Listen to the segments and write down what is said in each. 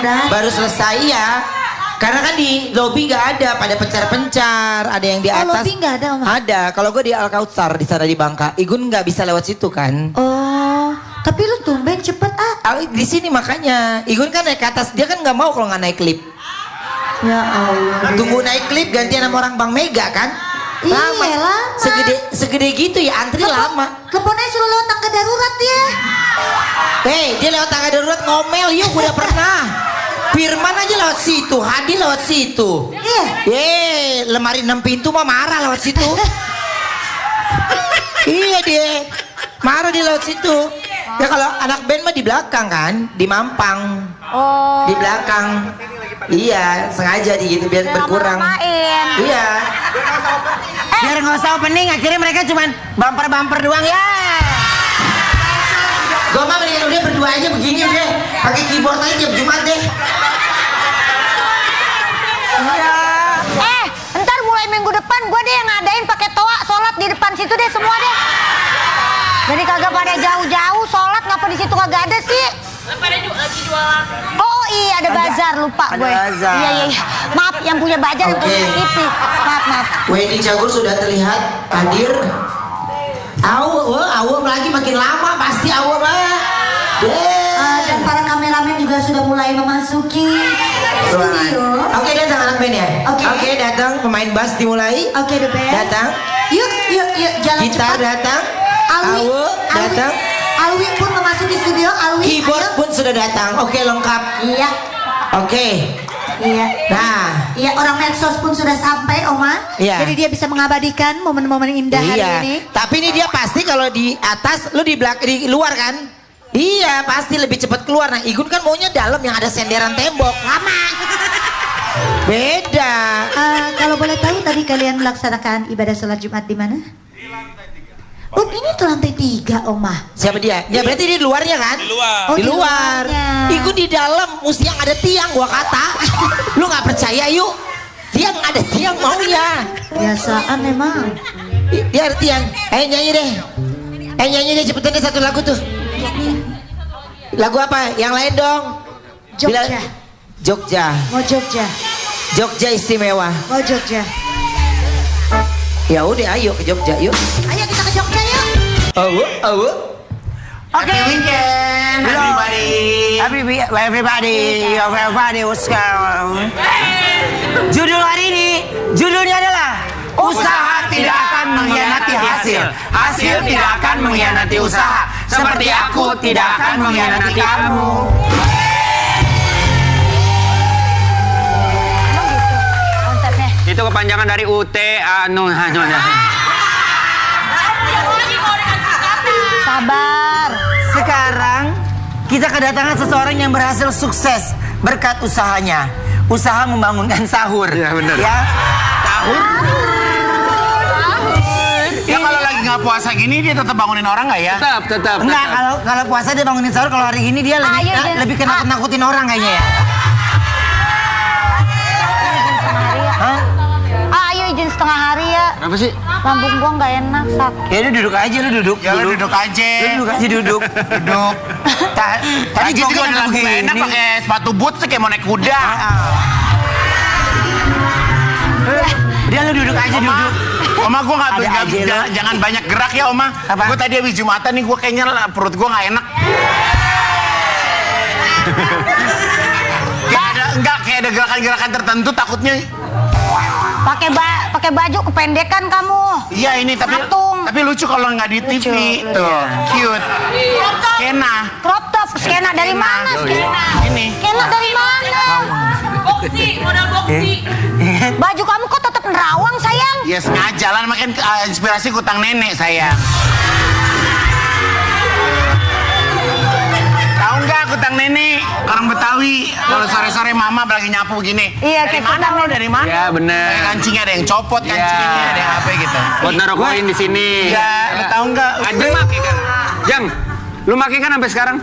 Baru selesai ya. Karena kan di lobi nggak ada, pada pencar-pencar, ada yang di atas. Oh, lobi nggak ada, Oma? Ada. Kalau gue di Al-Kautsar di sana di Bangka, Igun nggak bisa lewat situ kan? Oh, tapi lu tumben cepet Di sini makanya, Igun kan naik ke atas, dia kan nggak mau kalau nggak naik lift. Ya Allah. Tunggu naik lift gantian sama orang Bang Mega kan? Lama. Segede gitu ya, antri lama. Teleponnya suruh lewat tangga darurat ya. Dia lewat tangga darurat ngomel, yuk udah pernah. Firman aja lewat situ, Hadi lewat situ. Iya. Lemari 6 pintu mah marah lewat situ. Iya dia, marah dia lewat situ. Ya kalau anak band mah di belakang kan, di Mampang. Oh. Di belakang. Iya, sengaja di gitu biar berkurang. Iya. Biar nggak usah opening, akhirnya mereka cuman bumper doang ya. Gue mah mendingan udah berdua aja begini udah, pakai keyboard aja tiap Jumat deh. Iya. Ntar mulai minggu depan gue deh yang ngadain pakai toa sholat di depan situ deh semua deh. Jadi kagak pada jauh-jauh sholat, ngapa di situ kagak ada sih? Pada lagi jualan. Oh iya ada bazar, lupa ada gue. bazar. Iya. Maaf yang punya bazar, yang punya TV. Maaf. Wendy Cagur sudah terlihat hadir. Awu lagi makin lama pasti awu mah. Dan para kameramen juga sudah mulai memasuki studio. Oke, datang anak band ya. Oke, datang pemain bass dimulai. Oke, the band. Datang. Yuk, jalan Gitar cepat. datang. Alwi datang. Alwi pun memasuki studio. Alwi. Keyboard pun sudah datang. Oke, lengkap. Iya. Oke. Iya. Nah. Iya, orang medsos pun sudah sampai, Oma. Iya. Jadi dia bisa mengabadikan momen-momen indah hari ini. Tapi ini dia pasti kalau di atas, lu di belakang, di luar kan? Iya, pasti lebih cepat keluar. Nah, Igun kan maunya dalam yang ada senderan tembok. Lama. Beda. Kalau boleh tahu tadi kalian melaksanakan ibadah sholat Jumat di mana? Oh, ini tuh lantai 3, Oma. Siapa dia? Ya berarti dia di luarnya kan? Di luar. Oh, Di luar. luarnya. Igun di dalam, mesti yang ada tiang gua kata. Lu nggak percaya yuk? Tiang ada tiang maunya. Biasaan memang. Dia ada tiang. Nyanyi deh. Nyanyi deh cepetan deh satu lagu tuh. Lagu apa? Yang lain dong. Jogja. Jogja. Mau Jogja. Jogja istimewa. Mau Jogja. Ya udah, ayo ke Jogja yuk. Ayo kita ke Jogja yuk. Oke. Happy weekend, everybody, what's going? Judul hari ini, judulnya adalah usaha tidak akan mengkhianati hasil. Hasil tidak akan mengkhianati usaha. Seperti aku tidak akan mengkhianati kamu. Emang gitu konsepnya. Itu kepanjangan dari UT Sabar. Sekarang kita kedatangan seseorang yang berhasil sukses berkat usahanya. Usaha membangunkan sahur. Iya, bener. Ya. Sahur. Ya kalau lagi nggak puasa gini dia tetap bangunin orang nggak ya? Tetap. Enggak, kalau puasa dia bangunin sahur, kalau hari ini dia lebih Ayo, Jen. lebih nakutin orang kayaknya ya. Hah? Ayo izin setengah hari ya. Apa sih? Lambung gua nggak enak, sakit. Ya lu duduk aja, lu duduk. Ya lu duduk aja. Lu duduk aja, duduk. Duduk. Tadi Tadi juga udah langsung nggak enak pakai sepatu boots kayak mau naik kuda. Dia lu duduk aja, duduk. Oma gue nggak Ada aja lu. jangan banyak gerak ya Oma. Apa? Gue tadi habis Jumatan nih gue kayaknya perut gue nggak enak. Kayak ada gerakan-gerakan tertentu takutnya. Pakai baju kependekan kamu. Iya ini Patung. tapi lucu kalau nggak di TV. Lucu. Tuh, cute. Skena. Crop top, skena dari mana skena? Ini. Skena dari mana? Boksi, modal boksi. Baju kamu kok tetap nerawang sayang? Ya sengaja lah makin inspirasi kutang nenek sayang. Tahu nggak kutang nenek orang Betawi kalau sore-sore mama lagi nyapu gini. Iya, Dari kayak mana kutang lo dari mana? Ya, bener. Kayak kancingnya ada yang copot Ya. kancingnya ada yang apa gitu. Buat naruh koin di sini. Iya, lo tahu nggak? Ajeng make kan? Jang, lu make kan sampai sekarang?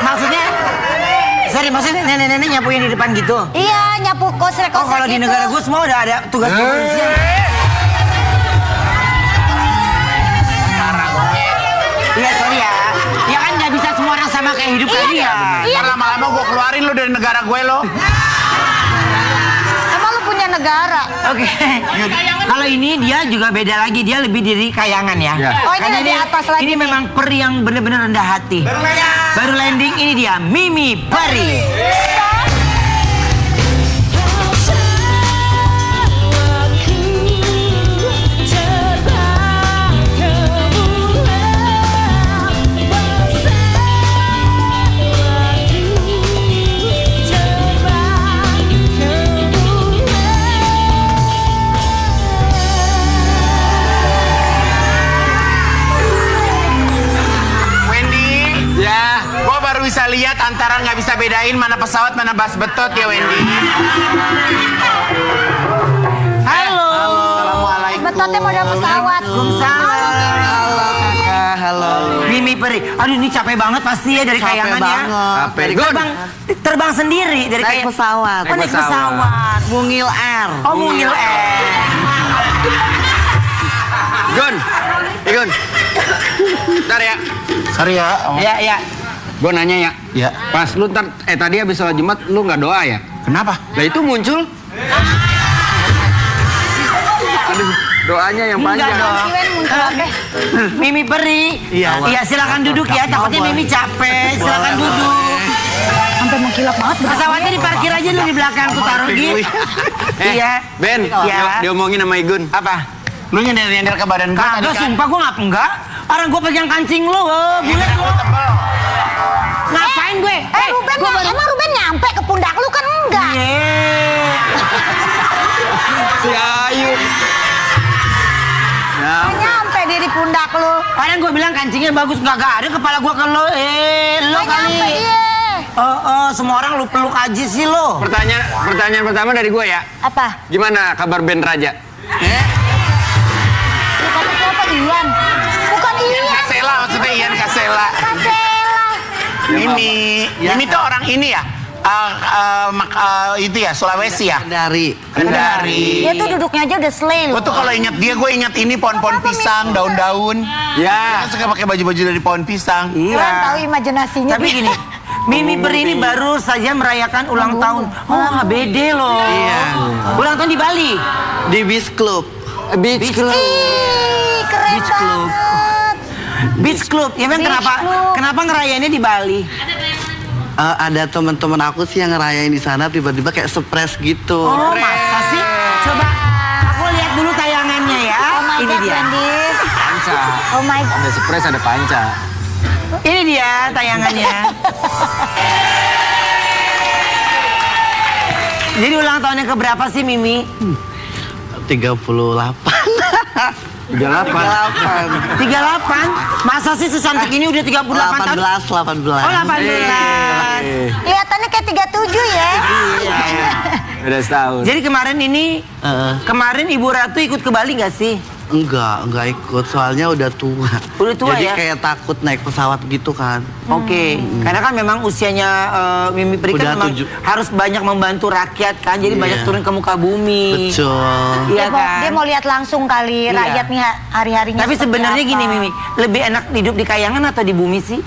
Maksudnya, sorry, maksudnya nenek-nenek nyapuin di depan gitu. Iya, nyapu kosrek Oh, kalau di gitu. negara gue semua udah ada tugas kepolisian. Iya, sorry ya. Ya kan nggak bisa sama kayak hidup kalian. Ntar lama-lama gue keluarin lu dari negara gue lo. Emang lu punya negara? Oke. Kalau ini dia juga beda lagi, dia lebih dari kayangan ya. Ya. Oh, ini Karena lebih atas lagi ini nih. memang peri yang benar-benar rendah hati. Baru landing ini dia Mimi Peri. Bisa lihat antara nggak bisa bedain mana pesawat mana bas betot ya Wendy. Halo. Assalamualaikum. Betotnya model pesawat. Waalaikumsalam. Halo kakak, halo. Mimi Peri. Aduh ini capek banget pasti ya dari Capek kayangan ya. banget. Capek. Gun. Terbang sendiri dari Naik pesawat. Oh, naik pesawat. Mungil Air. Oh Mungil Air. Gun. Gun. Bentar ya. Sorry ya. Ya. Gue nanya ya. Ya. Pas lu tadi habis sholat Jumat lu nggak doa ya? Kenapa? Nah itu muncul. Aduh, doanya yang Enggak panjang. dong. Iwen muncul deh. Mimi Peri. Iya. Silakan duduk ya. Takutnya Mimi capek. Silakan duduk. Sampai mengkilap banget. Pesawatnya diparkir aja lu di belakang tuh taruh gitu. Iya. Ben, Iya. diomongin sama Igun. Apa? Lu nyender-nyender ke badan gue tadi Kagak, kan? sumpah gue enggak. Orang gue pegang kancing lu, bulet lu. Ngapain gue? Ruben, emang Ruben nyampe ke pundak lu kan enggak? Si Ayu. Kan nyampe dia di pundak lu. Orang gue bilang kancingnya bagus, nggak ada kepala gue ke lo, lo Kan nyampe kali. dia. Semua orang lu peluk aja sih lo. Pertanyaan pertama dari gue ya. Apa? Gimana kabar Ben Raja? Bukan siapa Ian? Bukan Ian. Kasela maksudnya Ian Kasela. Kasela. Mimi tuh orang ini ya? Itu ya, Sulawesi ya? Dari. Kendari. Dia tuh duduknya aja udah slay Gue loh. tuh kalau ingat dia, gue ingat ini pohon-pohon pisang, daun-daun. Ya. Dia suka pakai baju-baju dari pohon pisang. Kurang tahu imajinasinya. Tapi gini, Mimi Peri ini baru saja merayakan ulang tahun. Oh, HBD loh. Iya. Ulang tahun di Bali. Di Beach Club. Beach Club. Ih, keren Beach Club. banget. Beach Club. Ya kan Beach Club. kenapa ngerayainnya di Bali? Ada teman-teman aku sih yang ngerayain di sana tiba-tiba kayak surprise gitu. Oh, masa sih? Coba aku lihat dulu tayangannya ya. Oh my Ini God, dia. Wendy. Panca. Oh my God. Ada surprise, ada panca. Ini dia tayangannya. Jadi ulang tahun yang keberapa sih Mimi? 38. 38. 38. 38? Masa sih secantik ini udah 38 tahun? 18. Oh 18. Kelihatannya kayak 37 ya. Udah setahun. Jadi kemarin ini, kemarin Ibu Ratu ikut ke Bali nggak sih? Enggak ikut. Soalnya udah tua. Udah tua Jadi ya? kayak takut naik pesawat gitu kan. Oke, karena kan memang usianya Mimi Peri kan Udah memang 7. harus banyak membantu rakyat kan, jadi Iya. banyak turun ke muka bumi. Betul. Iya kan? Dia mau lihat langsung kali Iya. rakyat nih hari-harinya. Tapi seperti sebenarnya apa. gini Mimi, lebih enak hidup di kayangan atau di bumi sih?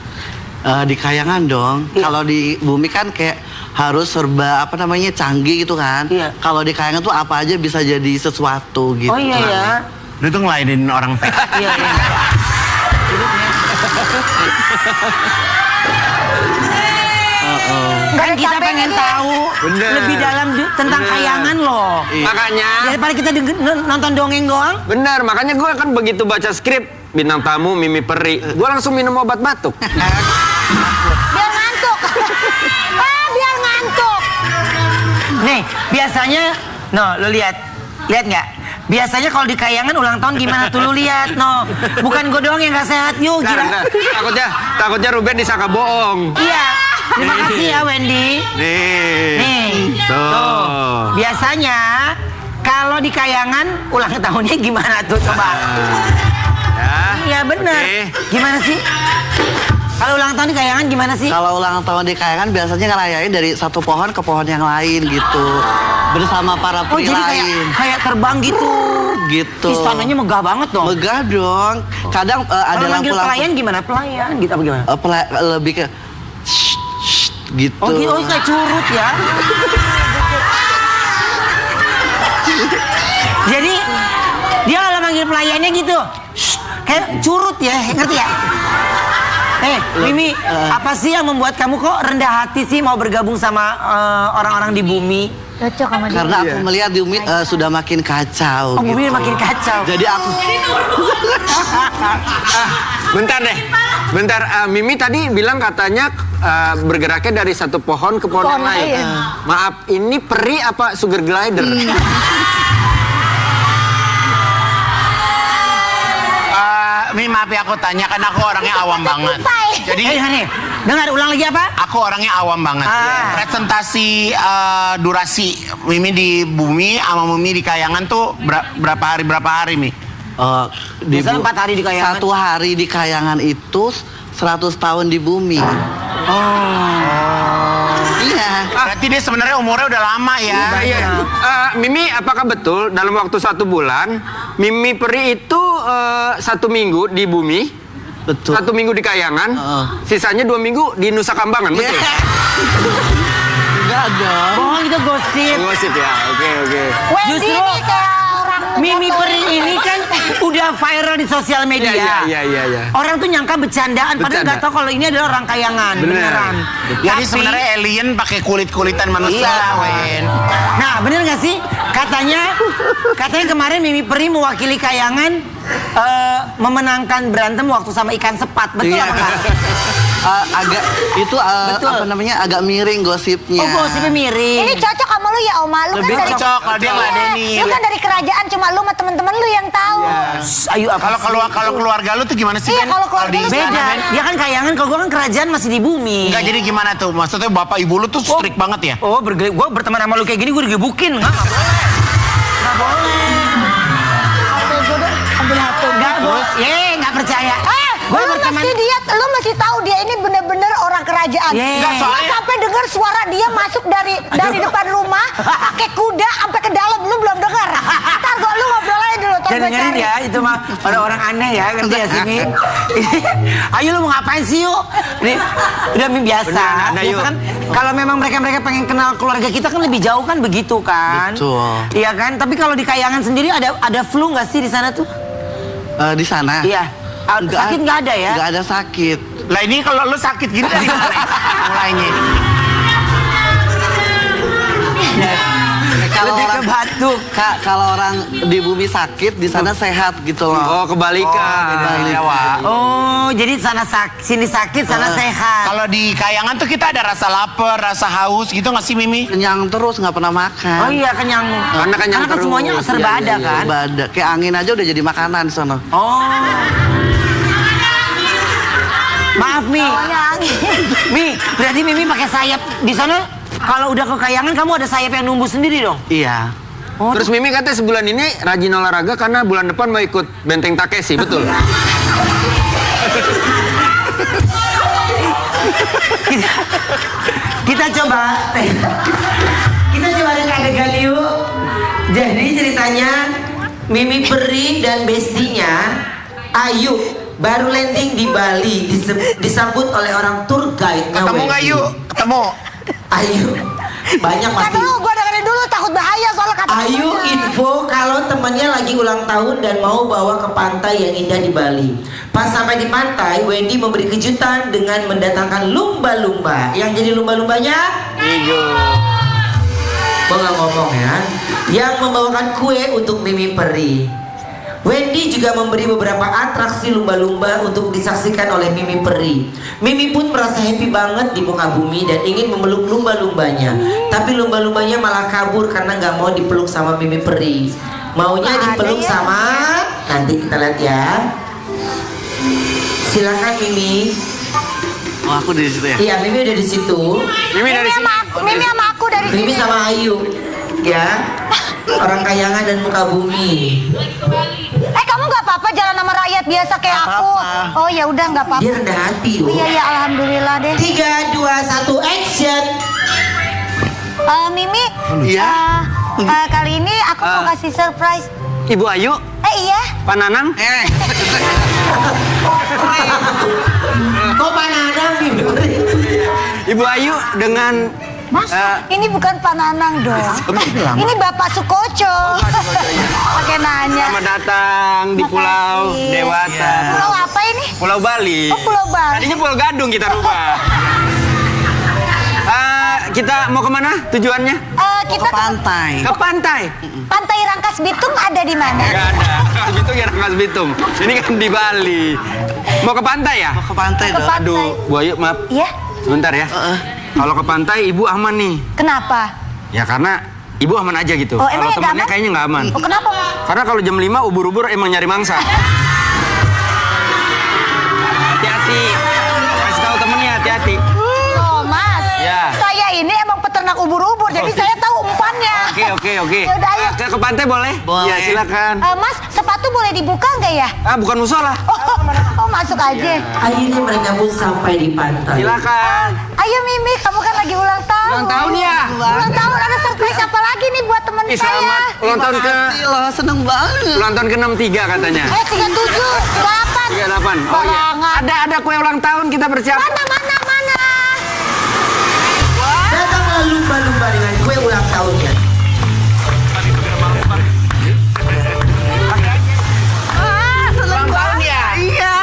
Di kayangan dong. Iya. Kalau di bumi kan kayak harus serba canggih gitu kan. Iya. Kalau di kayangan tuh apa aja bisa jadi sesuatu gitu. Oh iya ya. Lu tuh ngelainin orang PK. Iya iya. Nggak Kan ada kita capeknya pengen dia. tahu Bener. lebih dalam tentang Bener. kayangan loh. Makanya, Daripada kita nonton dongeng doang. benar. Makanya gue kan begitu baca skrip bintang tamu Mimi Peri, gue langsung minum obat batuk. Biar ngantuk. Biar ngantuk. Nih, biasanya, lo lihat nggak? Biasanya kalau di kayangan ulang tahun gimana tuh lu lihat, bukan gue doang yang nggak sehat, yuk gila. Takutnya Ruben disangka bohong. Iya, terima kasih ya Wendy. Nih, tuh. Biasanya kalau di kayangan ulang tahunnya gimana tuh coba? Ya. Iya bener. Oke. Gimana sih? Kalau ulang tahun di kayangan gimana sih? Kalau ulang tahun di kayangan biasanya ngerayain dari satu pohon ke pohon yang lain gitu. Bersama para Oh peri jadi lain. kayak terbang gitu. Gitu. Istananya megah banget dong. Megah dong. Kadang ada Kalau manggil lampu-lampu. pelayan gimana? Pelayan gitu apa gimana? Lebih ke gitu. Oh, gitu, kayak curut ya. Jadi dia kalau manggil pelayannya gitu, "Shh," kayak curut ya, ngerti ya? Mimi, apa sih yang membuat kamu kok rendah hati sih mau bergabung sama orang-orang di bumi? Cocok sama dia. Karena aku melihat di Umi sudah makin kacau. Oh, bumi gitu. makin kacau. Jadi aku Bentar deh. Bentar, Mimi tadi bilang katanya bergeraknya dari satu pohon ke pohon yang lain. lain. Maaf, ini peri apa sugar glider? Mi, maaf ya aku tanya, kan aku orangnya awam banget. Jadi Hani, dengar ulang lagi apa? aku orangnya awam banget. Presentasi durasi Mimi di bumi sama Mimi di kayangan tuh berapa hari Mi? Biasanya 4 hari di kayangan. 1 hari di kayangan itu 100 tahun di bumi. Iya. Berarti dia sebenarnya umurnya udah lama ya. Iya. Mimi, apakah betul dalam waktu 1 bulan Mimi peri itu 1 minggu di bumi, Betul. 1 minggu di kayangan, sisanya 2 minggu di Nusa Kambangan, betul? Enggak dong. Bohong itu gosip. Gosip ya, oke. Wendy Justru ini kayak orang Mimi peri ini kan udah viral di sosial media. Iya. Orang tuh nyangka bercandaan, padahal Bercanda. nggak tahu kalau ini adalah orang kayangan, beneran. Jadi Tapi- sebenarnya alien pakai kulit-kulitan manusia, Iya. Wen. Nah, bener nggak sih? Katanya kemarin Mimi Peri mewakili kayangan memenangkan berantem waktu sama ikan sepat. Betul Iya. apa enggak? Agak itu Betul. apa namanya agak miring gosipnya. Oh, gosipnya miring. Ini cocok sama lu ya Oma, lu Lebih kan dari cocok kalau dia nggak ada ini. Lu kan dari kerajaan, cuma lu sama temen-temen lu yang tahu. Ayo apa Kalau keluarga lu tuh gimana sih, Iya, Ben? kalau keluarga di lu sana, beda. Ben? Dia kan kayangan, kalau gua kan kerajaan masih di bumi. Enggak, jadi gimana tuh? Maksudnya bapak ibu lu tuh strict banget ya? Oh, gua berteman sama lu kayak gini, gua digebukin. Nggak boleh. Nggak boleh. Oke, gue udah ambil HP. Nggak boleh. Nggak percaya. Gua Lu berteman. mesti lu mesti tahu dia ini bener-bener orang kerajaan. Yeah. Nggak, soalnya- Gua sampai dengar suara dia masuk dari depan rumah pakai kuda sampai ke dalam, lu belum dengar. Ntar gua lu ngobrol aja dulu, ntar Dan gua dengerin cari. ya, itu mah orang-orang aneh ya, ngerti ya sini. Ayo lu mau ngapain sih yuk? Ini udah biasa. Beneran, ada, Biasa yuk. kan kalau memang mereka pengen kenal keluarga kita kan lebih jauh kan begitu kan? Betul. Iya kan? Tapi kalau di kayangan sendiri ada flu nggak sih di sana tuh? Di sana. Iya. Sakit nggak ada ya? Nggak ada sakit. Lah ini kalau lu sakit gini dari mulainya. Kalau Lebih ke orang batuk. kalau orang di bumi sakit, di sana sehat gitu loh. Oh, kebalikan. Beda, Wak. Oh, jadi sini sakit, sana sehat. Kalau di kayangan tuh kita ada rasa lapar, rasa haus gitu nggak sih, Mimi? Kenyang terus nggak pernah makan. Oh iya, kenyang. Karena kenyang kan terus. semuanya serba Iya, ada iya, kan? serba ada. Kayak angin aja udah jadi makanan di sana. Oh. Maaf Mi. Mi, berarti Mimi pakai sayap di sana. Kalau udah ke kayangan kamu ada sayap yang numbuh sendiri dong. Iya. Oh, Terus Mimi katanya sebulan ini rajin olahraga karena bulan depan mau ikut Benteng Takeshi, betul? kita coba. Kita coba adegan yuk. Jadi ceritanya Mimi Peri dan bestinya Ayu baru landing di Bali, disambut oleh orang tour guide. Ketemu nggak yuk? Ketemu. Ayu banyak Ntar pasti. dulu, gua dengerin dulu, takut bahaya soalnya kata Ayu temennya. info kalau temannya lagi ulang tahun dan mau bawa ke pantai yang indah di Bali. Pas sampai di pantai, Wendy memberi kejutan dengan mendatangkan lumba-lumba. Yang jadi lumba-lumbanya? Gua nggak ngomong ya. Yang membawakan kue untuk Mimi Peri. Wendy juga memberi beberapa atraksi lumba-lumba untuk disaksikan oleh Mimi Peri. Mimi pun merasa happy banget di muka bumi dan ingin memeluk lumba-lumbanya. Tapi lumba-lumbanya malah kabur karena nggak mau dipeluk sama Mimi Peri. Maunya dipeluk sama... Nanti kita lihat ya. Silakan Mimi. Oh, aku di situ ya. Iya, Mimi udah di situ. Mimi dari sini. Mimi sama aku dari sini. Mimi sama Ayu. Ya. Orang kayangan dan muka bumi. Kamu nggak apa-apa jalan sama rakyat biasa kayak Nggak aku. apa-apa. Oh ya udah nggak apa-apa. Dia rendah hati Oh, loh. iya iya alhamdulillah deh. 3, 2, 1, action. Mimi. Iya. Kali ini aku mau kasih surprise. Ibu Ayu, Iya. Pak Nanang. Kok panadang Mimi? Ibu Ayu dengan Ini bukan Pak Nanang dong. Ini Bapak Sukoco. Pakai nanya. selamat datang di Pulau Dewata. Pulau apa ini? Pulau Bali. Oh, Pulau Bali. Tadinya Pulau Gadung kita rubah. Kita mau kemana tujuannya? Kita Ke pantai. Ke pantai. Pantai Rangkas Bitung ada di mana? Gak ada. Rangkas Bitung ya Rangkas Bitung. Ini kan di Bali. Mau ke pantai ya? Mau ke pantai Ke dong. pantai. Aduh, Bu Ayu maaf. Iya. Sebentar ya. Kalau ke pantai ibu aman nih. Kenapa? Ya karena ibu aman aja gitu. Oh, Kalau emang nggak temennya aman? kayaknya nggak aman. Oh, kenapa, Mas? Karena kalau jam 5 ubur-ubur emang nyari mangsa. Hati-hati. Kasih tahu temennya hati-hati. Oh, Mas. Ya. Saya ini emang peternak ubur-ubur, jadi saya tahu umpannya. Oke. Ya udah, ayo. Ke pantai boleh? Boleh. Ya silakan. Mas, sepatu boleh dibuka nggak ya? Bukan musola. Oh, masuk aja. Akhirnya mereka pun sampai di pantai. Silakan. Ayo Mimi, kamu kan lagi ulang tahun. Ulang tahun ya? Ulang tahun, ada surprise apa lagi nih buat teman Ih, saya? selamat ulang tahun ke Loh, seneng banget. ulang tahun ke 63 katanya. 37, 38. 38. Oh iya. Barangan. Ada kue ulang tahun kita bersiap. Mana? Datanglah lumba-lumba dengan kue ulang tahunnya. Ulang tahun ya? Iya.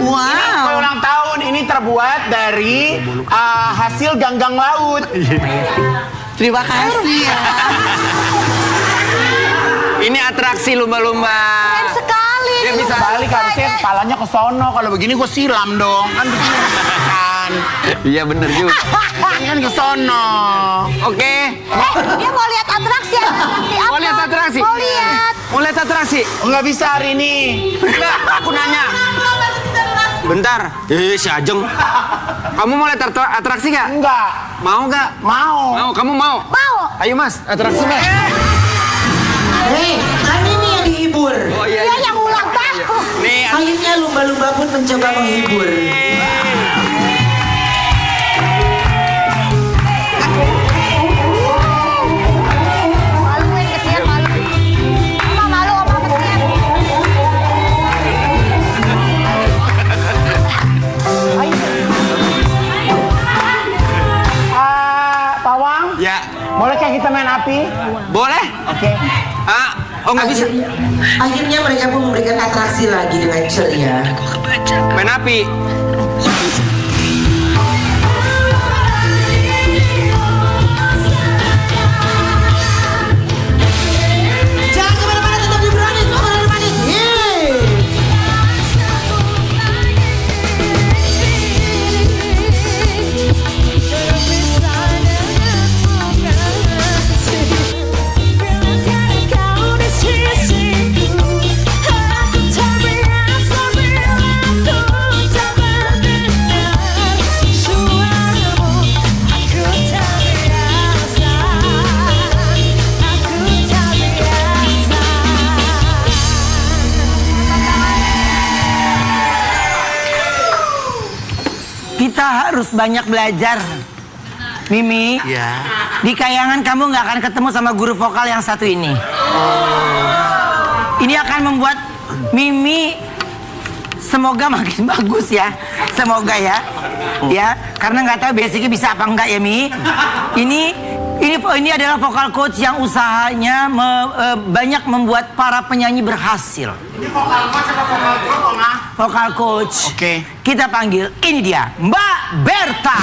Wow. Ini kue ulang tahun ini terbuat dari hasil ganggang laut. Terima kasih ya. Ini atraksi lumba-lumba. Keren sekali. Dia bisa Balik harusnya kepalanya ke sono. Kalau begini gue silam dong. Kan begini kan. Iya bener juga. Kan ke sono. Oke. Dia mau lihat atraksi apa? Mau lihat atraksi? Mau lihat. Mau lihat atraksi? Nggak bisa hari ini. Enggak, aku nanya. Bentar. Si Ajeng. Kamu mau lihat atraksi nggak? Enggak. Mau nggak? Mau. Mau. Kamu mau? Mau. Ayo Mas, atraksi Mas. Hei, kan ini yang dihibur. Oh iya. Dia yang ulang tahun. Nih, Akhirnya lumba-lumba pun mencoba menghibur. Maluin kesian malu. Oma malu sama kesian. Pawang, ya. boleh kayak kita main api? Boleh? Oke. Oh nggak bisa. Akhirnya mereka pun memberikan atraksi lagi dengan ceria. Main api. Jangan kemana-mana, tetap di Brownies, Obrolan Manis. Hits. Kita harus banyak belajar. Mimi, Ya. di Kayangan kamu nggak akan ketemu sama guru vokal yang satu ini. Ini akan membuat Mimi semoga makin bagus ya. Semoga ya. Ya, karena nggak tahu basicnya bisa apa enggak ya, Mi. Ini adalah vokal coach yang usahanya banyak membuat para penyanyi berhasil. Ini vokal coach apa vokal grup, Oma? Vokal coach. Oke. Kita panggil, ini dia, Mbak Berta.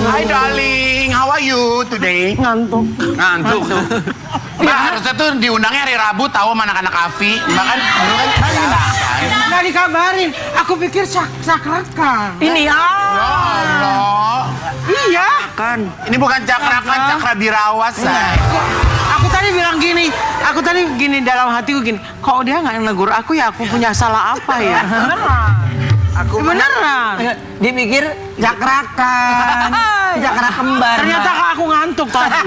Hi darling, how are you today? Ngantuk. Ngantuk. Mbak harusnya tuh diundangnya hari Rabu tahu sama anak-anak Afi. Mbak kan dulu kan Nggak dikabarin, aku pikir sakrakan. Ini Allah. Iya, Kan. Ini bukan cakrakan, cakra birawas, say. aku tadi bilang gini, dalam hatiku gini, kok dia nggak negur aku ya, aku punya salah apa ya? Beneran. dipikir jakrakan, jakra kembar. Ternyata aku ngantuk tadi.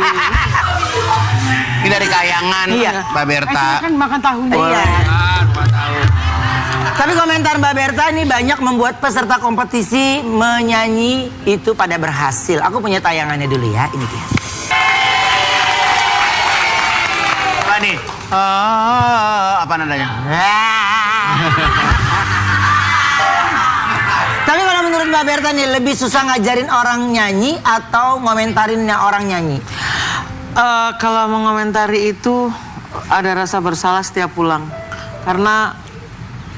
Ini dari Kayangan, Iya. Mbak Berta. Kan makan tahunya. Iya. Kan, 4 tahun. Tapi komentar Mbak Berta ini banyak membuat peserta kompetisi menyanyi itu pada berhasil. Aku punya tayangannya dulu ya, ini dia. Apa nih? Apa nadanya? Tapi kalau menurut Mbak Berta nih, lebih susah ngajarin orang nyanyi atau ngomentarinnya orang nyanyi? Kalau mengomentari itu ada rasa bersalah setiap pulang. Karena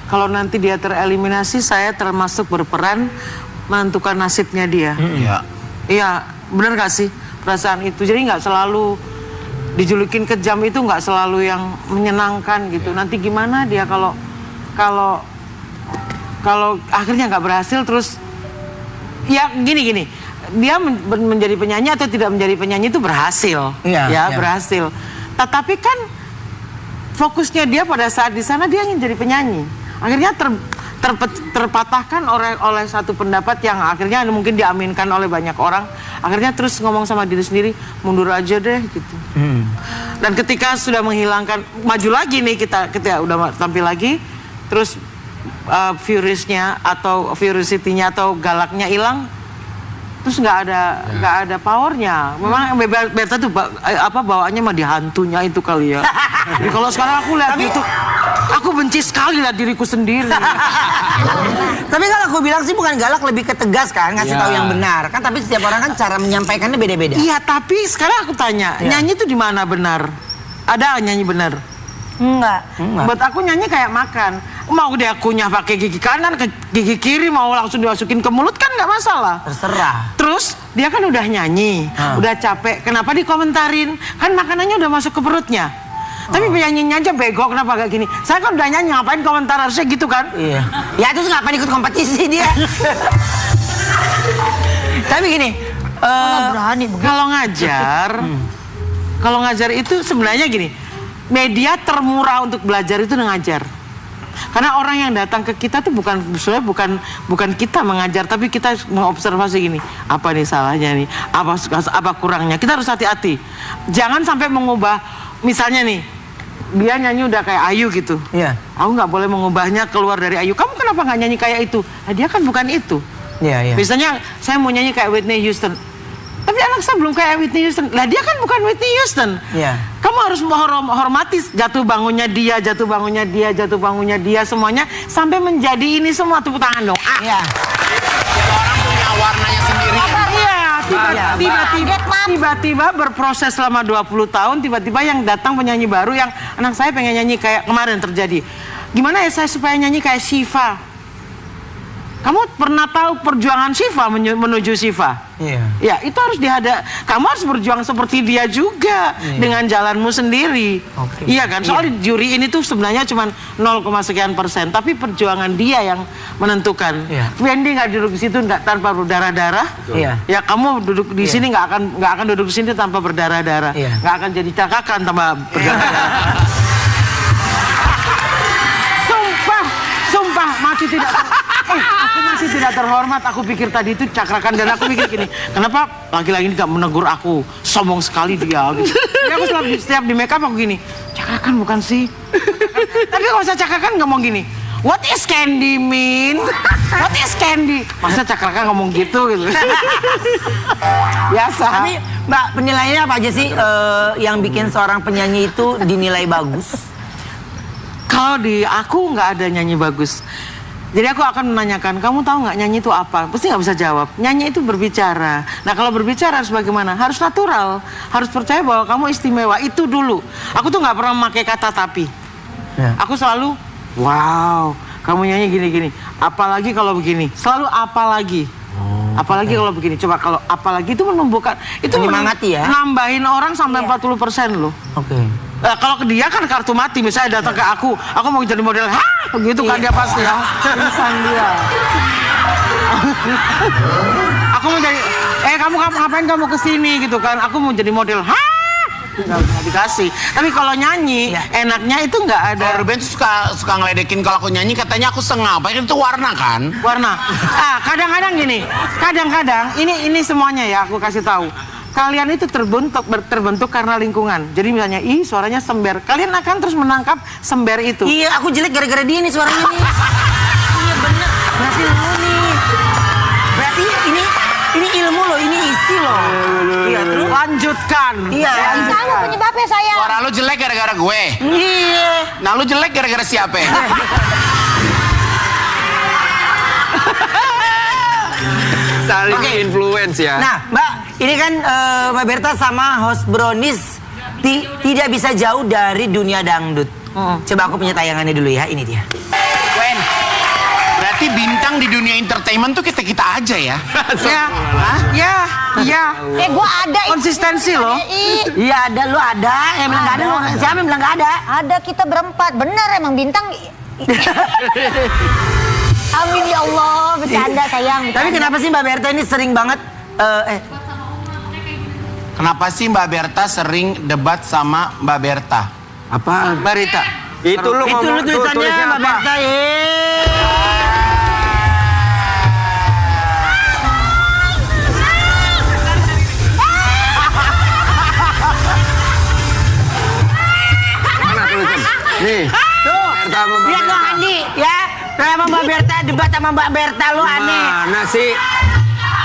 kalau nanti dia tereliminasi, saya termasuk berperan menentukan nasibnya dia. Iya. Iya, bener gak sih perasaan itu? Jadi nggak selalu dijulukin kejam itu nggak selalu yang menyenangkan gitu. Nanti gimana dia kalau akhirnya nggak berhasil terus ya gini. Dia menjadi penyanyi atau tidak menjadi penyanyi itu berhasil. Iya. Berhasil. Tetapi kan fokusnya dia pada saat di sana dia ingin jadi penyanyi. Akhirnya terpatahkan oleh satu pendapat yang akhirnya mungkin diaminkan oleh banyak orang. Akhirnya terus ngomong sama diri sendiri, mundur aja deh gitu. Dan ketika sudah menghilangkan, maju lagi nih kita udah tampil lagi, terus furiousnya atau furiosity-nya atau galaknya hilang, terus nggak ada powernya. Memang Berta tuh bawaannya mah di hantunya itu kali ya. Jadi kalau sekarang aku lihat itu, aku benci sekali lihat diriku sendiri. Tapi kalau aku bilang sih bukan galak, lebih ketegas kan, ngasih tahu yang benar kan. Tapi setiap orang kan cara menyampaikannya beda-beda. Iya, tapi sekarang aku tanya, nyanyi itu di mana benar? Ada nyanyi benar? Enggak. Buat aku nyanyi kayak makan. Mau dia kunyah pakai gigi kanan, ke gigi kiri, mau langsung dimasukin ke mulut kan nggak masalah. Terserah. Terus dia kan udah nyanyi, udah capek. Kenapa dikomentarin? Kan makanannya udah masuk ke perutnya. Tapi penyanyinya aja bego, kenapa gak gini? Saya kan udah nyanyi, ngapain komentar, harusnya gitu kan? Iya. Ya terus ngapain ikut kompetisi dia? Tapi gini, Berani begitu. kalau ngajar itu sebenarnya gini, media termurah untuk belajar itu ngajar. Karena orang yang datang ke kita tuh bukan kita mengajar, tapi kita mengobservasi gini, apa nih salahnya nih, apa kurangnya. Kita harus hati-hati, jangan sampai mengubah. Misalnya nih, dia nyanyi udah kayak Ayu gitu. Iya. Aku nggak boleh mengubahnya keluar dari Ayu. Kamu kenapa nggak nyanyi kayak itu? Nah, dia kan bukan itu. Iya. Misalnya saya mau nyanyi kayak Whitney Houston, tapi anak saya belum kayak Whitney Houston. Lah dia kan bukan Whitney Houston. Iya. Kamu harus menghormati jatuh bangunnya dia, semuanya sampai menjadi ini semua. Tepuk tangan dong. Iya. Orang punya warnanya sendiri. Iya, tiba-tiba berproses selama 20 tahun, tiba-tiba yang datang penyanyi baru yang anak saya pengen nyanyi kayak kemarin terjadi. Gimana ya saya supaya nyanyi kayak Syifa? Kamu pernah tahu perjuangan Syifa menuju Syifa? Iya. Ya, itu harus kamu harus berjuang seperti dia juga dengan jalanmu sendiri. Oke. Iya kan? Soalnya juri ini tuh sebenarnya cuma 0, sekian %, tapi perjuangan dia yang menentukan. Iya. Wendy nggak duduk di situ tanpa berdarah-darah. Iya. Ya kamu duduk di sini nggak akan duduk di sini tanpa berdarah-darah. Iya. Nggak akan jadi cakakan tanpa berdarah-darah. Sumpah masih tidak. Aku masih tidak terhormat. Aku pikir tadi itu cakrakan dan aku pikir gini, kenapa laki-laki ini gak menegur aku? Sombong sekali dia. Gitu. Jadi aku setiap di make up aku gini, cakrakan bukan sih? Tapi kalau saya cakrakan ngomong gini, what is candy mean? What is candy? Masa cakrakan ngomong gitu? Biasa. Tapi Mbak, penilaiannya apa aja sih yang bikin seorang penyanyi itu dinilai bagus? Kalau di aku nggak ada nyanyi bagus. Jadi aku akan menanyakan, kamu tahu nggak nyanyi itu apa? Pasti nggak bisa jawab. Nyanyi itu berbicara. Nah kalau berbicara harus bagaimana? Harus natural. Harus percaya bahwa kamu istimewa. Itu dulu. Aku tuh nggak pernah memakai kata tapi. Ya. Aku selalu, wow, kamu nyanyi gini-gini. Apalagi kalau begini. Selalu apalagi. Apalagi kalau begini. Coba kalau apalagi itu menumbuhkan. Itu Menyemangati ya? nambahin orang sampai 40% loh. Oke. Kalau ke dia kan kartu mati, misalnya datang ke aku mau jadi model, begitu kan dia pasti ya, pingsan dia. Aku mau jadi, kamu ngapain kamu kesini gitu kan? Aku mau jadi model, nggak dikasih. Tapi kalau nyanyi, enaknya itu nggak ada. Kalau Ruben suka ngeledekin kalau aku nyanyi, katanya aku sengap. Itu warna kan? Warna. Kadang-kadang gini, kadang-kadang ini semuanya ya aku kasih tahu. kalian itu terbentuk karena lingkungan. Jadi misalnya suaranya sember, kalian akan terus menangkap sember itu. Iya, aku jelek gara-gara dia nih suaranya nih. Iya bener. Berarti lu nih. Berarti ini ilmu loh, ini isi loh. Iya, terus Lanjutkan. Iya. Kamu penyebabnya saya. Suara lu jelek gara-gara gue. Iya. Nah lu jelek gara-gara siapa? Saling Oke. influence ya. Nah, Mbak, ini kan Mbak Berta sama host Brownies tidak bisa jauh dari dunia dangdut. Coba aku punya tayangannya dulu ya, ini dia. Wen, berarti bintang di dunia entertainment tuh kita aja ya? Ya. Gua ada. Konsistensi loh. Iya ada, lu ada. Yang bilang nggak ada, lu siapa yang bilang nggak ada? Ada, kita berempat. Bener emang bintang. Amin ya Allah, bercanda sayang. Tapi kenapa sih Mbak Berta ini sering banget Kenapa sih Mbak Berta sering debat sama Mbak Berta? Apaan? Barita. Itu lu itu lu ngomong tuh, tulisannya tulisnya Mbak apa? Berta Mana tulisan? Nih. Tuh, Berta sama Mbak lihat dong Berta. Andi ya. Kenapa Mbak Berta debat sama Mbak Berta lu aneh? Mana sih?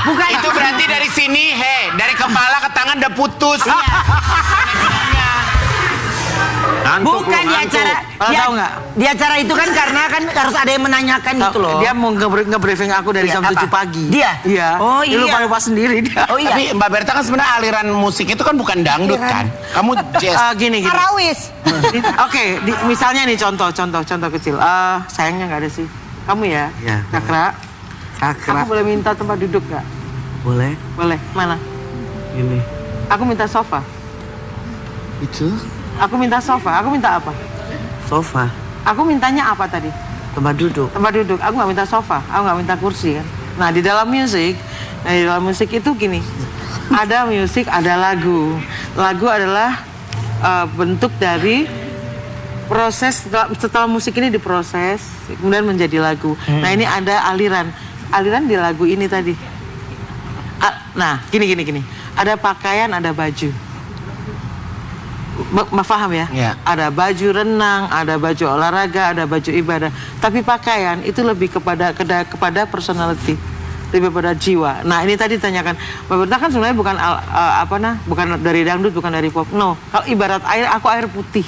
Bukan Itu berarti dari sini, dari kepala ke tangan udah putus. Ngantuk Bukan lu, di ngantuk. acara Tahu nggak? Di acara itu kan karena kan harus ada yang menanyakan gitu loh. Dia mau nge-briefing aku dari Iya, jam apa? 7 pagi. Dia? Iya. Oh, Dia iya. lupa sendiri dia. Oh iya. Tapi Mbak Berta kan sebenarnya aliran musik itu kan bukan dangdut kan? Kamu jazz. Gini. Arawis. Oke, misalnya nih contoh kecil. Sayangnya nggak ada sih. Kamu ya, Iya. Cakra. Cakra. Aku boleh minta tempat duduk nggak? Boleh. Boleh. Mana? Ini. Aku minta sofa. Itu Aku minta sofa. Aku minta apa? sofa. Aku mintanya apa tadi? Tempat duduk. Tempat duduk. Aku nggak minta sofa. Aku nggak minta kursi kan. Nah di dalam musik itu gini. Ada musik, ada lagu. Lagu adalah bentuk dari proses setelah musik ini diproses kemudian menjadi lagu. Nah ini ada aliran di lagu ini tadi. Nah gini. Ada pakaian, ada baju. Paham ya? Iya. Ada baju renang, ada baju olahraga, ada baju ibadah. Tapi pakaian itu lebih kepada personality, lebih pada jiwa. Nah ini tadi ditanyakan, Mbak Berta kan sebenarnya bukan dari dangdut, bukan dari pop. No, kalau ibarat air, aku air putih.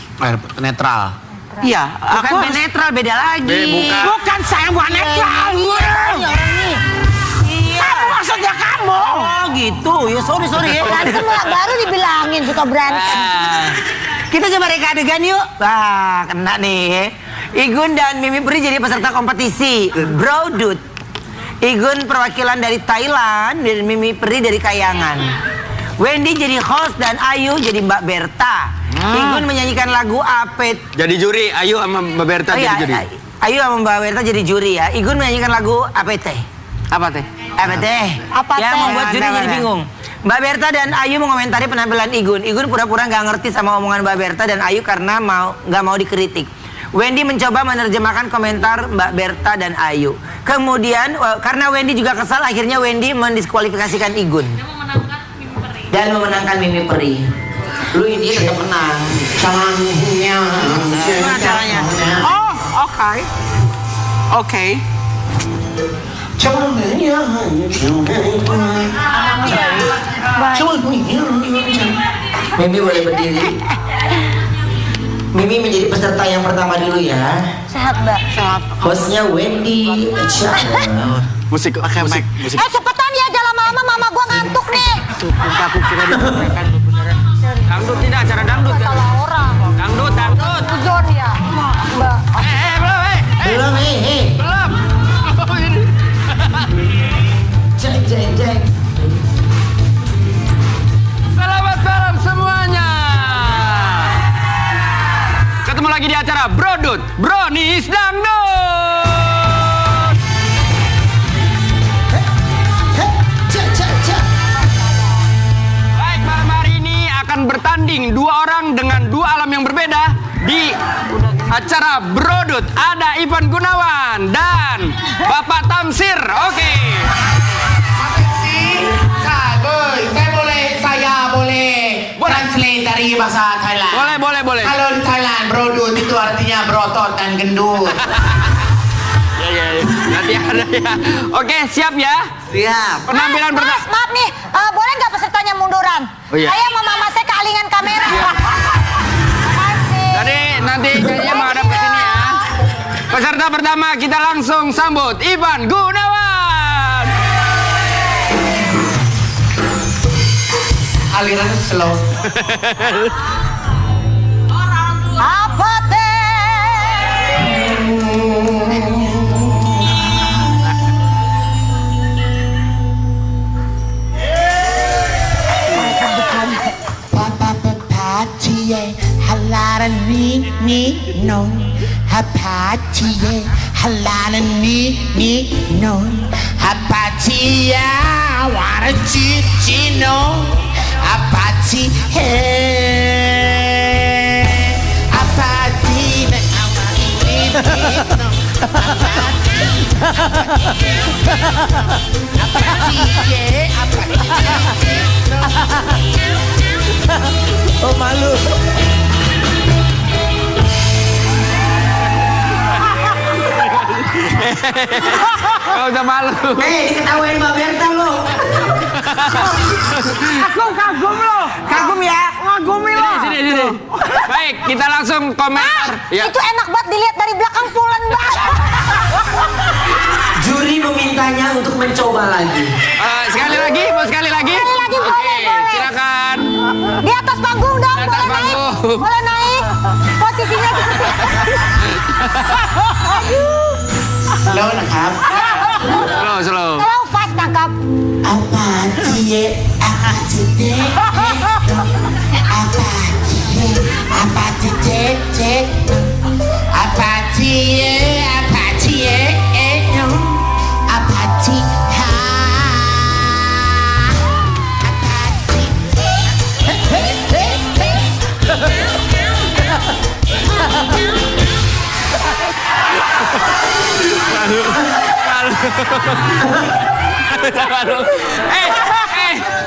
Netral. Iya, Bukan netral, beda lagi. Bukan saya bukan netral. Kamu maksudnya kamu? Oh gitu, ya sorry ya. Tadi kan baru dibilangin suka berantem. Kita coba reka adegan yuk. Wah, kena nih. Igun dan Mimi Peri jadi peserta kompetisi Brodut. Igun perwakilan dari Thailand dan Mimi Peri dari Kayangan. Wendy jadi host dan Ayu jadi Mbak Berta. Igun menyanyikan lagu Apet. Jadi juri, Ayu sama Mbak Berta jadi juri. Ayu sama Mbak Berta jadi juri ya. Igun menyanyikan lagu Apete. Apa teh? Apete. Apa Yang teh? membuat juri jadi bingung. Mbak Berta dan Ayu mengomentari penampilan Igun. Igun pura-pura nggak ngerti sama omongan Mbak Berta dan Ayu karena nggak mau dikritik. Wendy mencoba menerjemahkan komentar Mbak Berta dan Ayu. Kemudian karena Wendy juga kesal, akhirnya Wendy mendiskualifikasikan Igun Dia memenangkan Mimi Peri. dan memenangkan Mimi Peri. Lu ini tetap menang. Gimana caranya? Oh, oke. Mimi boleh berdiri. Mimi menjadi peserta yang pertama dulu ya. Sehat, Mbak. Hostnya Wendy. Musik, musik. Cepetan ya, jangan lama-lama, mama gua ngantuk nih. Aku kira disampaikan beneran. Dangdut tidak, acara dangdut kan? Salah orang. Dangdut. Uzon ya, Mbak. Belum, Belum. Jeng. Selamat malam semuanya. Ketemu lagi di acara Brodut, Brownies Dangdut. Baik, malam hari ini akan bertanding dua orang dengan dua alam yang berbeda di acara Brodut. Ada Ivan Gunawan dan Bapak Tamsir. Oke. Saya boleh saya ada ya. Oke, siap ya. Siap. Penampilan pertama. Mas, maaf nih, boleh nggak pesertanya munduran? Oh, iya. Saya sama mama saya kealingan kamera. Makasih. Jadi nanti kayaknya menghadap ke sini ya. Peserta pertama kita langsung sambut Ivan Gunawan. Aliran slow. Apa teh? Hapapapatie, halaran ni no. Hapatie, halaran ni no. Hapatie, wara no. Apati, hey. Apati, no. Oh malu. Gak usah malu. Diketawain Mbak Berta lo. Aku kagum loh. Kagum ya. Ngagumi loh. Sini. Baik, kita langsung komentar. Ya. Itu enak banget dilihat dari belakang pulen banget. Juri memintanya untuk mencoba lagi. Sekali lagi, mau sekali lagi? Sekali lagi, boleh, Oke, boleh. silakan. Di atas panggung dong, Di atas boleh naik. panggung. Boleh naik. Posisinya seperti Slowนะครับ Slow. Kalau fast tangkap. Apatie, apatie, apatie, apatie, no. Apati, ha.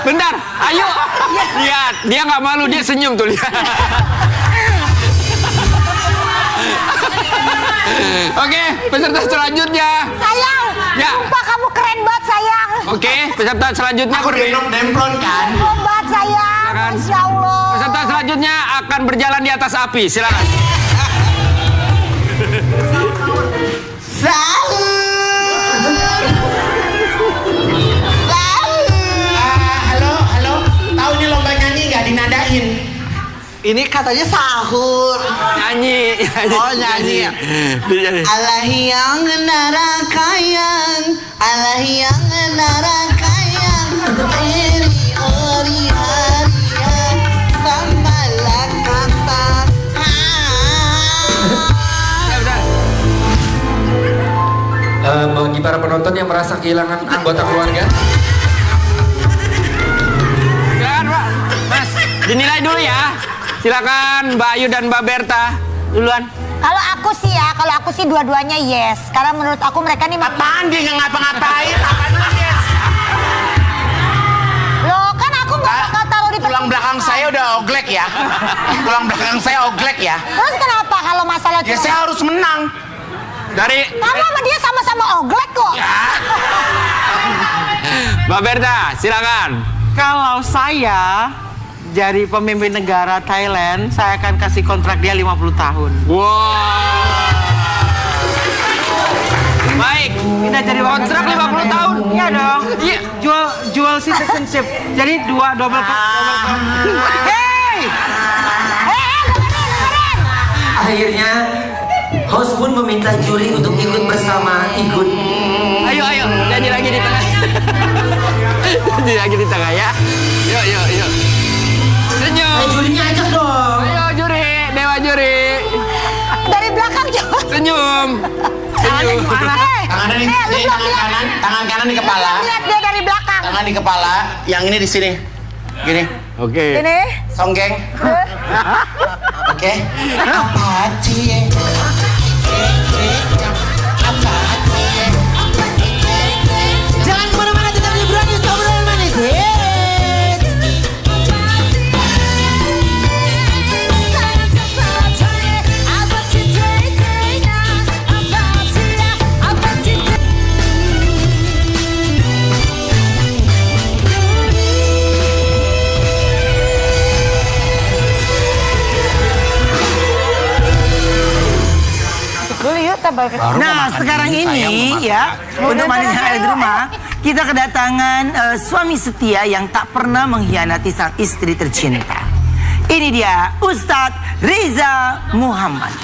Bentar, ayo. Lihat, dia nggak malu, dia senyum tuh, lihat. Oke, peserta selanjutnya. Sayang, Ya. sumpah kamu keren banget sayang. Oke, peserta selanjutnya. Aku gendong demplon kan. Keren banget sayang. Silakan. Masya Allah. Peserta selanjutnya akan berjalan di atas api. Silakan. Halo. Tahu ini lomba nyanyi nggak dinadain? Ini katanya sahur. Nyanyi. Oh, nyanyi. Allah yang narakayang, Allah yang narakayang, iri ori harian, sambalan kata. Bagi para penonton yang merasa kehilangan anggota keluarga. Silakan Pak, Mas, dinilai dulu ya. Silakan Mbak Ayu dan Mbak Berta duluan. Kalau aku sih dua-duanya yes. Karena menurut aku mereka nih Apaan dia nggak ngapa-ngapain? Apaan lu, Des? Loh, kan aku nggak bakal taruh di Tulang belakang saya udah oglek ya. Tulang belakang saya oglek ya. Terus kenapa kalau masalah Ya saya harus menang. Dari kamu sama dia sama-sama oglek kok. Mbak Berta, silakan. Kalau saya jadi pemimpin negara Thailand, saya akan kasih kontrak dia 50 tahun. Wow. Baik, Kita jadi kontrak 50 tahun. Iya dong. Iya. Jual citizenship. Jadi double. Hey! Dengerin. Akhirnya host pun meminta juri untuk ikut bersama ikut. Ayo, nyanyi lagi di tengah. Nyanyi lagi di tengah ya. Yuk. Senyum. Jurinya ajak dong. Ayo juri, dewa juri. Dari belakang coba. Senyum. Tangannya gimana? Tangan di lu belum tangan lihat. kanan, tangan kanan di kepala. Lihat dia dari belakang. Tangan di kepala, yang ini di sini. Gini, Oke. Ini. songgeng. Oke. Apatie, jangan kemana-mana, tetap di Brownies, obrolan manis. balik. Baru mau Nah, makan sekarang sayang, ini mau makan. ya, untuk Udah, manis yang udah, ada di rumah, kita kedatangan suami setia yang tak pernah mengkhianati sang istri tercinta. Ini dia Ustadz Reza Muhammad.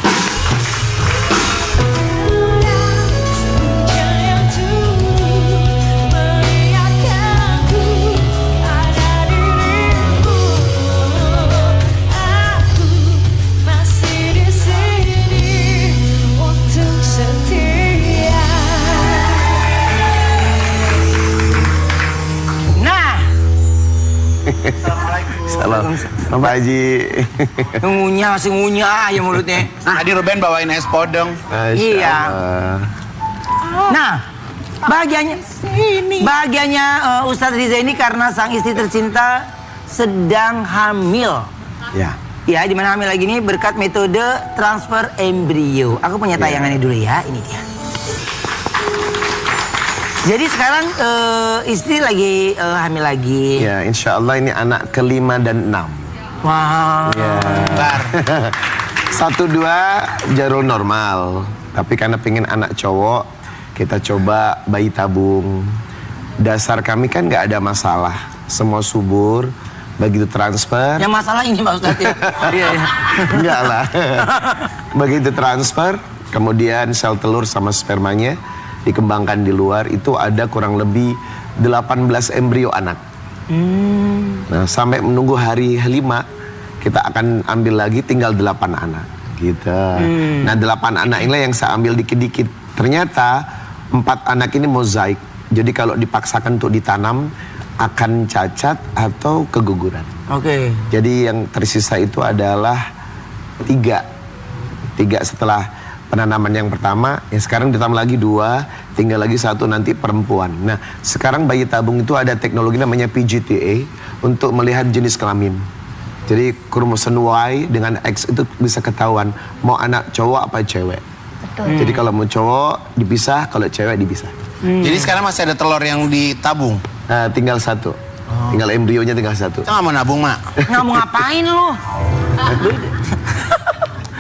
Salam Pak Haji. Masih ngunyah ya mulutnya. Tadi Ruben bawain es podong. Iya. Nah, bahagianya Ustadz Riza ini karena sang istri tercinta sedang hamil. Ya. Ya, di mana hamil lagi ini berkat metode transfer embrio. Aku punya tayangannya dulu ya, ini dia. Jadi sekarang istri lagi hamil lagi. Ya, insya Allah ini anak ke-5 dan 6. Wah. Ya. 1-2 Jarul normal. Tapi karena pengen anak cowok, kita coba bayi tabung. Dasar kami kan nggak ada masalah, semua subur. Begitu transfer. Yang masalah ini Pak Ustadz ya. Iya. Enggak lah. Begitu transfer, kemudian sel telur sama spermanya dikembangkan di luar, itu ada kurang lebih 18 embrio anak. Nah, sampai menunggu hari 5 kita akan ambil lagi tinggal 8 anak gitu. Nah, 8 anak inilah yang saya ambil dikit-dikit. Ternyata 4 anak ini mozaik. Jadi kalau dipaksakan untuk ditanam akan cacat atau keguguran. Oke. Jadi yang tersisa itu adalah 3 setelah penanaman yang pertama, ya sekarang ditambah lagi 2, tinggal lagi 1 nanti perempuan. Nah, sekarang bayi tabung itu ada teknologi namanya PGTA untuk melihat jenis kelamin. Jadi kromosom Y dengan X itu bisa ketahuan mau anak cowok apa cewek. Betul. Jadi kalau mau cowok dipisah, kalau cewek dipisah. Jadi sekarang masih ada telur yang ditabung. Tinggal 1, tinggal embrionya tinggal 1. Kita nggak mau nabung, Mak. Nggak mau ngapain lu?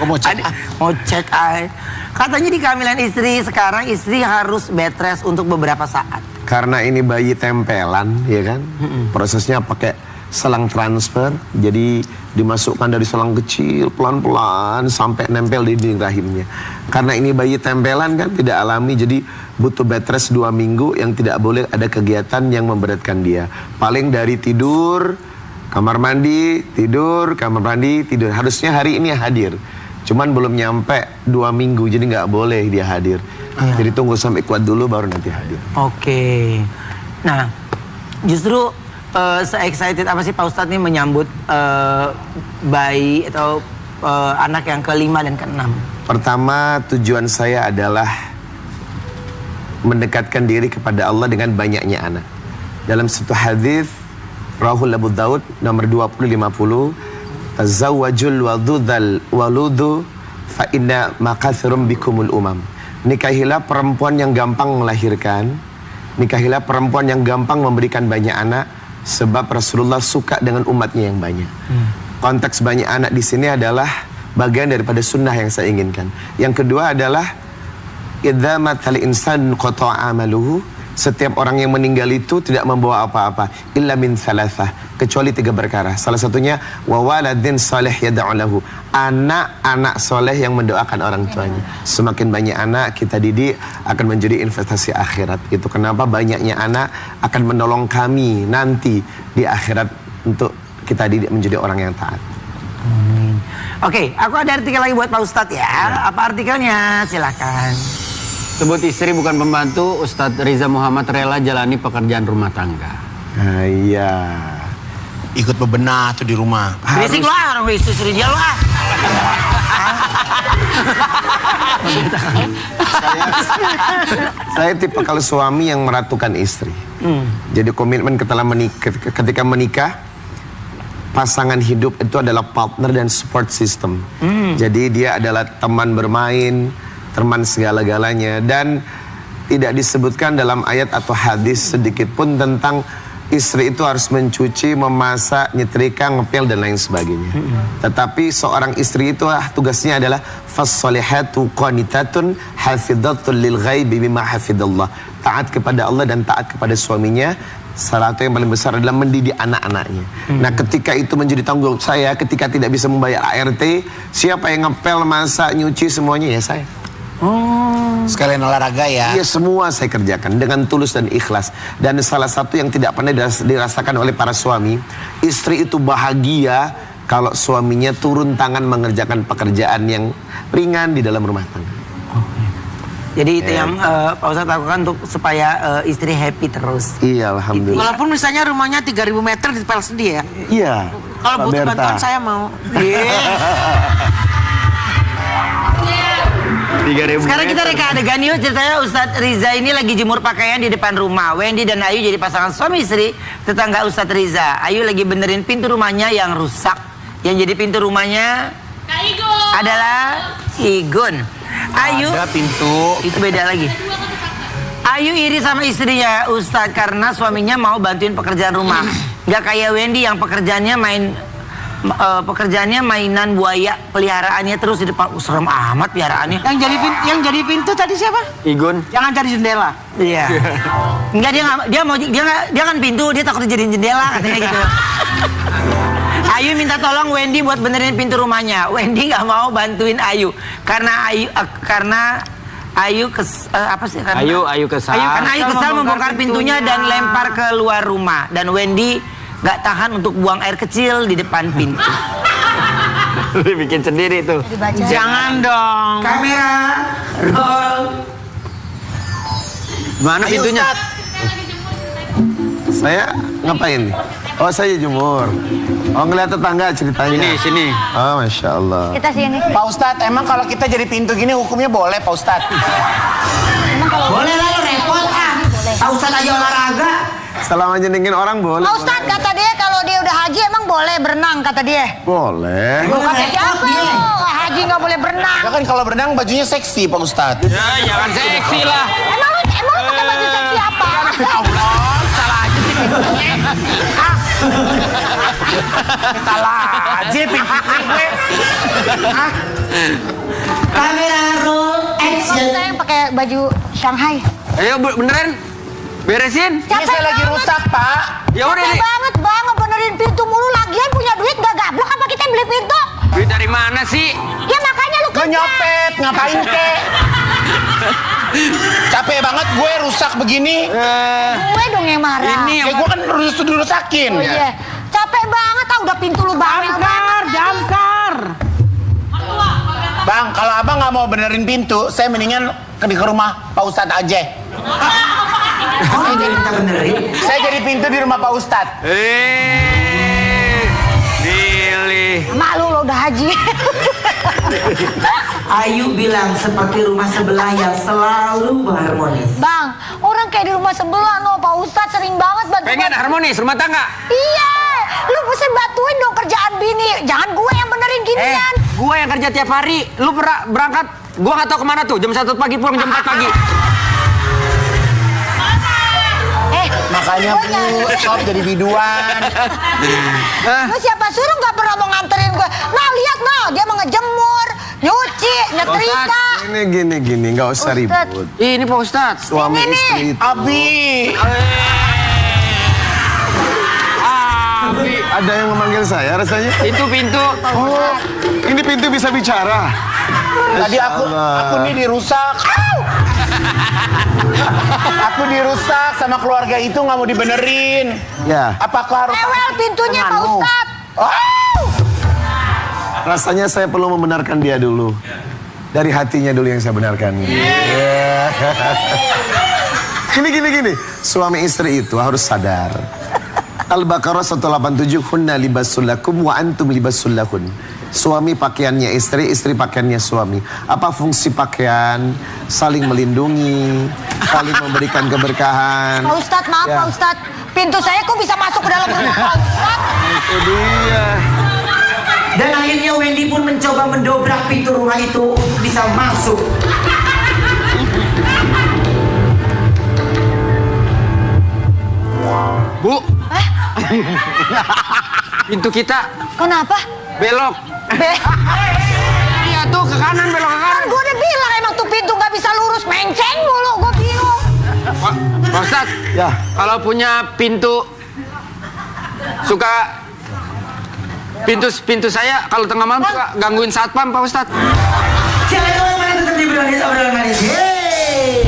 Gue mau cek. Mau cek aja. Katanya di kehamilan istri sekarang istri harus bed rest untuk beberapa saat. Karena ini bayi tempelan, ya kan? Prosesnya pakai selang transfer, jadi dimasukkan dari selang kecil pelan-pelan sampai nempel di dinding rahimnya. Karena ini bayi tempelan kan tidak alami, jadi butuh bed rest 2 minggu yang tidak boleh ada kegiatan yang memberatkan dia. Paling dari tidur, kamar mandi, tidur, kamar mandi, tidur. Harusnya hari ini hadir. Cuman belum nyampe 2 minggu, jadi nggak boleh dia hadir. Jadi tunggu sampai kuat dulu baru nanti hadir. Oke. Nah, justru se-excited apa sih Pak Ustadz nih menyambut bayi atau anak yang ke-5 dan ke-6? Pertama, tujuan saya adalah mendekatkan diri kepada Allah dengan banyaknya anak. Dalam satu hadis Rahul Abu Daud nomor 2050, tazawwajul waludu fa inna makatsirum bikumul umam. Nikahilah perempuan yang gampang melahirkan, nikahilah perempuan yang gampang memberikan banyak anak, sebab Rasulullah suka dengan umatnya yang banyak. Konteks banyak anak di sini adalah bagian daripada sunnah yang saya inginkan. Yang kedua adalah idza matal insan qata'a amaluhu. Setiap orang yang meninggal itu tidak membawa apa-apa illa min thalathah, kecuali 3 perkara. Salah satunya wa waladin salih yad'u lahu, anak-anak soleh yang mendoakan orang tuanya. Semakin banyak anak kita didik akan menjadi investasi akhirat. Itu kenapa banyaknya anak akan menolong kami nanti di akhirat untuk kita didik menjadi orang yang taat. Oke, aku ada artikel lagi buat Pak Ustadz ya. Apa artikelnya? Silakan. Sebut istri bukan pembantu, Ustadz Reza Muhammad rela jalani pekerjaan rumah tangga. Nah, iya. Ikut bebenah tuh di rumah. Berisik lu orang istri dia lu Saya tipe kalau suami yang meratukan istri. Jadi komitmen ketika menikah, pasangan hidup itu adalah partner dan support system. Jadi dia adalah teman bermain, teman segala-galanya, dan tidak disebutkan dalam ayat atau hadis sedikit pun tentang istri itu harus mencuci, memasak, nyetrika, ngepel dan lain sebagainya. Tetapi seorang istri itu tugasnya adalah fassolihatu qanitatun hafidhatul lil ghaibi bima hafidallah. Taat kepada Allah dan taat kepada suaminya. Salah satu yang paling besar adalah mendidik anak-anaknya. Nah, ketika itu menjadi tanggung jawab saya, ketika tidak bisa membayar ART, siapa yang ngepel, masak, nyuci semuanya ya saya. Sekalian olahraga ya. Iya, semua saya kerjakan dengan tulus dan ikhlas. Dan salah satu yang tidak pernah dirasakan oleh para suami, istri itu bahagia kalau suaminya turun tangan mengerjakan pekerjaan yang ringan di dalam rumah tangga. Jadi itu yang Pak Ustadz lakukan untuk supaya istri happy terus. Iya, alhamdulillah. Walaupun misalnya rumahnya 3.000 meter ditempel sendiri ya. Iya. Kalau Pak butuh Berta. bantuan saya mau. Sekarang kita reka adegan yuk. Ceritanya Ustadz Riza ini lagi jemur pakaian di depan rumah. Wendy dan Ayu jadi pasangan suami istri tetangga Ustadz Riza. Ayu lagi benerin pintu rumahnya yang rusak. Yang jadi pintu rumahnya Kak Igun. adalah Igun. Ayu Ada pintu. itu beda lagi. Ayu iri sama istrinya Ustadz karena suaminya mau bantuin pekerjaan rumah. Gak kayak Wendy yang pekerjaannya mainan buaya peliharaannya terus di depan. Serem amat peliharaannya. Yang jadi pintu tadi siapa? Igun. Jangan cari jendela. Iya. Enggak, dia kan pintu, dia takut dijadiin jendela katanya gitu. Ayu minta tolong Wendy buat benerin pintu rumahnya. Wendy nggak mau bantuin Ayu karena Ayu kesal. Ayu kesal. Karena Ayu kesal membongkar pintunya dan lempar keluar rumah. Dan Wendy nggak tahan untuk buang air kecil di depan pintu. Bikin sendiri tuh. Dibaca. Jangan dong. Kamera roll. Mana pintunya? Saya ngapain nih? Oh, saya jemur. Oh, ngeliat tetangga ceritanya. Sini. Oh, Masya Allah. Kita sini. Pak Ustadz, emang kalau kita jadi pintu gini hukumnya boleh Pak Ustadz? Boleh lah lo repot ah. Pak Ustadz aja olahraga. Selama nyenengin orang boleh. Pak Ustadz kata dia kalau dia udah haji emang boleh berenang kata dia. Boleh. Kata siapa lo? Haji nggak boleh berenang. Ya kan kalau berenang bajunya seksi Pak Ustadz. Ya, jangan seksi lah. Emang lu pakai baju seksi apa? Allah, salah aja sih pintunya. Salah aja pintunya. Kamera roll action. Kita yang pakai baju Shanghai. Ayo beneran. Beresin. Ini saya lagi rusak Pak. Ya udah Capek nih. banget bang benerin pintu mulu lagian punya duit gak gablok apa kita beli pintu? Duit dari mana sih? Ya makanya lu Gue kerja. nyopet, ngapain kek? Capek banget gue rusak begini. Gue dong yang marah. Ini Ya gue kan dirusakin. Oh iya. Capek banget ah udah pintu lu bawel banget. Damkar. Bang, kalau abang nggak mau benerin pintu, saya mendingan ke rumah Pak Ustadz aja. Oh, dia minta benerin. Saya jadi pintu di rumah Pak Ustadz. Pilih. Mak lu udah haji. Ayu bilang seperti rumah sebelah yang selalu harmonis. Bang, orang kayak di rumah sebelah no Pak Ustadz sering banget bantu. Pengen harmonis rumah tangga? Iya, lu mesti bantuin dong kerjaan bini. Jangan gue yang benerin ginian. Gua yang kerja tiap hari. Lu berangkat, gua nggak tahu kemana tuh. Jam 1 pagi pulang jam 4 pagi. Makanya Bu, stop jadi biduan. Lu siapa suruh nggak pernah mau nganterin gue? Nah lihat nah, dia mau ngejemur, nyuci, nyetrika. Gini, nggak usah Ustadz. ribut. Ini Pak Ustadz. Suami Ini nih. istri itu. Abi. Ada yang memanggil saya rasanya. Itu pintu. Oh, ini pintu bisa bicara. Tadi Masya aku Allah. nih dirusak. Aku dirusak sama keluarga itu nggak mau dibenerin. Ya, Apakah harus? Ewel pintunya Pak Denganmu? Ustadz. rasanya saya perlu membenarkan dia dulu. Dari hatinya dulu yang saya benarkan. Gini. Suami istri itu harus sadar. Al-Baqarah 187, hunna libasul lakum wa antum libasul lahun. Suami pakaiannya istri, istri pakaiannya suami. Apa fungsi pakaian? Saling melindungi, saling memberikan keberkahan. Pak Ustadz, maaf Ya. Pak Ustadz. Pintu saya kok bisa masuk ke dalam rumah Pak Ustadz? Itu dia. Dan akhirnya Wendy pun mencoba mendobrak pintu rumah itu untuk bisa masuk. Bu, Pintu kita Kenapa? belok. Iya tuh ke kanan, belok ke kanan. Kan gue udah bilang emang tuh pintu nggak bisa lurus, menceng mulu, gue bingung. Pak Ustadz, Ya. kalau punya pintu suka pintu saya kalau tengah malam suka gangguin satpam Pak Ustadz. Jangan kemana-mana, tetap di Brownies obrolan manis. Yeay.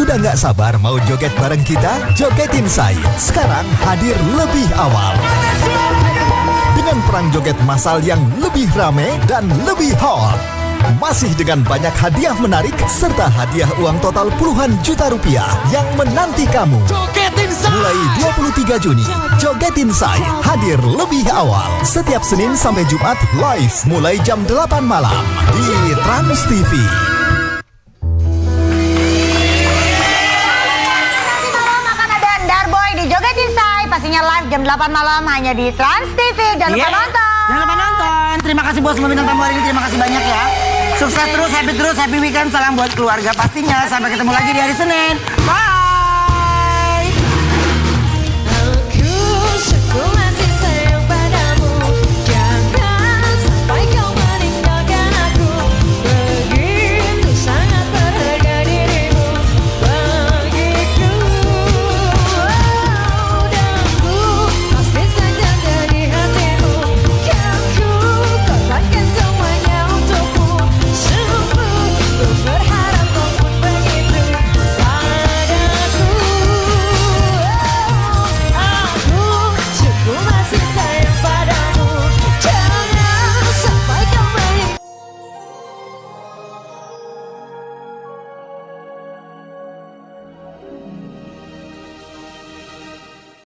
Udah nggak sabar mau joget bareng kita? Jogetin Say sekarang hadir lebih awal dengan perang joget massal yang lebih rame dan lebih hot. Masih dengan banyak hadiah menarik serta hadiah uang total puluhan juta rupiah yang menanti kamu. Mulai 23 Juni, Jogetin Say hadir lebih awal setiap Senin sampai Jumat live mulai jam 8 malam di Trans TV. Jogetin Say pastinya live jam 8 malam hanya di Trans TV. Jangan lupa nonton. Jangan lupa nonton. Terima kasih buat semua bintang tamu hari ini. Terima kasih banyak ya. Sukses terus, happy weekend. Salam buat keluarga pastinya. Sampai ketemu lagi di hari Senin. Bye.